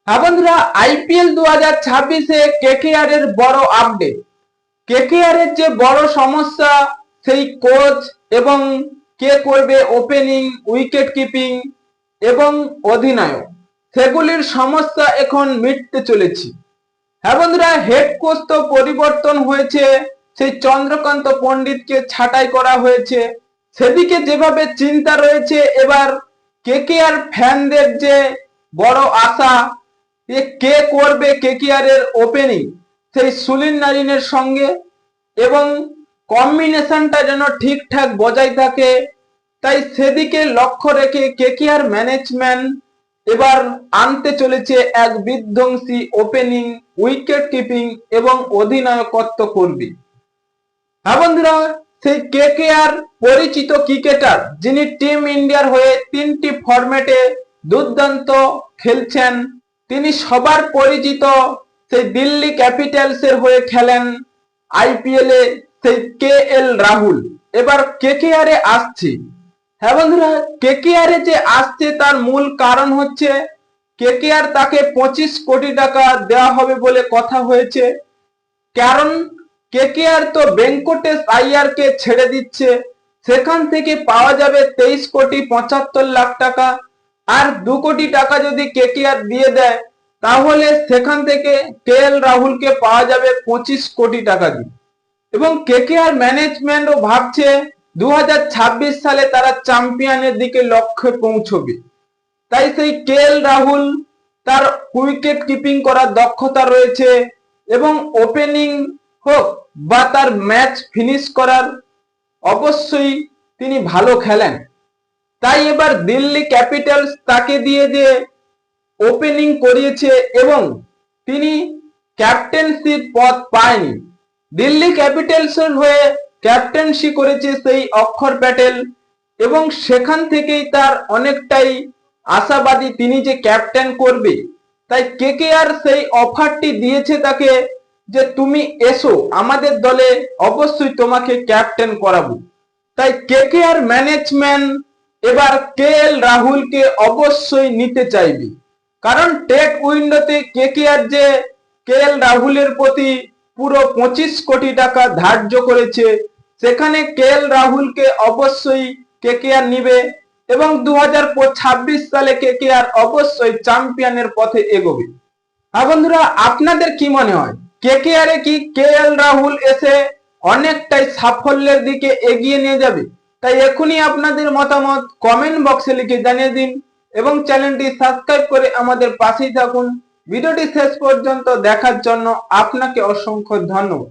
হ্যাঁ বন্ধুরা, IPL 2026-এ KKR এর বড় আপডেট। কেকেআর এর যে বড় সমস্যা, সেই কোচ এবং কে করবে ওপেনিং, উইকেট কিপিং এবং অধিনায়ক, সেগুলির সমস্যা এখন মিটতে চলেছে। হ্যাঁ বন্ধুরা, হেড কোচ তো পরিবর্তন হয়েছে, সেই চন্দ্রকান্ত পণ্ডিতকে ছাঁটাই করা হয়েছে। সেদিকে যেভাবে চিন্তা রয়েছে, এবার কেকেআর ফ্যানদের যে বড় আশা, কে করবে কেকেআর এর ওপেনিং সেই সুনীল নারিনের সঙ্গে, এবং কম্বিনেশনটা যেন ঠিকঠাক বজায় থাকে। তাই সেদিকে লক্ষ্য রেখে কেকেআর ম্যানেজমেন্ট এবার আনতে চলেছে এক বিধ্বংসী ওপেনিং, উইকেট কিপিং এবং অধিনায়কত্ব করবে। হ্যাঁ বন্ধুরা, সেই কেকেআর পরিচিত ক্রিকেটার, যিনি টিম ইন্ডিয়ার হয়ে 3টি ফরম্যাটে দুর্দান্ত খেলছেন, তিনি সবার পরিচিত সেই দিল্লি ক্যাপিটালস এর হয়ে খেলেন আইপিএল এ, সেই কেএল রাহুল এবার কেকেআর এ আসছে। হ্যাঁ বন্ধুরা, কেকেআর এ যে আসছে তার মূল কারণ হচ্ছে কেকেআর তাকে 25 কোটি টাকা দেওয়া হবে বলে কথা হয়েছে। কারণ কেকেআর তো ভেঙ্কটেশ আইয়ার কে ছেড়ে দিচ্ছে, সেখান থেকে পাওয়া যাবে 23,75,00,000 টাকা। আর 2 কোটি টাকা যদি কেকেআর দিয়ে দেয়, তাহলে সেখান থেকে কেএল রাহুলকে পাওয়া যাবে 25 কোটি টাকা দিয়ে। এবং কেকেআর ম্যানেজমেন্টও ভাবছে 2026 সালে তারা চ্যাম্পিয়নের দিকে লক্ষ্যে পৌঁছবে। তাই সেই কেএল রাহুল, তার উইকেট কিপিং করার দক্ষতা রয়েছে এবং ওপেনিং হোক বা তার ম্যাচ ফিনিশ করার, অবশ্যই তিনি ভালো খেলেন। তাই এবার দিল্লি ক্যাপিটালস তাকে দিয়ে যে ওপেনিং করিয়েছে এবং তিনি ক্যাপ্টেন্সির পদ পায়নি। দিল্লি ক্যাপিটালসের হয়ে ক্যাপ্টেন্সি করেছে সেই অক্ষর প্যাটেল, এবং সেখান থেকেই তার অনেকটাই আশাবাদী তিনি যে ক্যাপ্টেন করবে। তাই কেকেআর সেই অফারটি দিয়েছে তাকে, যে তুমি এসো আমাদের দলে, অবশ্যই তোমাকে ক্যাপ্টেন করাবো। তাই কেকেআর ম্যানেজমেন্ট এবার কেএল রাহুলকে অবশ্যই নিতে চাইবে। কারণ টেট উইন্ডোতে কেকেআর যে কেএল রাহুলের প্রতি পুরো 25 কোটি টাকা ধার্য করেছে, সেখানে কেএল রাহুলকে অবশ্যই কেকেআর নিবে এবং 2026 সালে কেকেআর অবশ্যই চ্যাম্পিয়নের পথে এগোবে। হ্যাঁ বন্ধুরা, আপনাদের কি মনে হয়, কেকেআর এ কি কেএল রাহুল এসে অনেকটাই সাফল্যের দিকে এগিয়ে নিয়ে যাবে? তাই এখনই আপনাদের মতামত কমেন্ট বক্সে লিখে জানিয়ে দিন এবং চ্যানেলটি সাবস্ক্রাইব করে আমাদের পাশেই থাকুন। ভিডিওটি শেষ পর্যন্ত দেখার জন্য আপনাকে অসংখ্য ধন্যবাদ।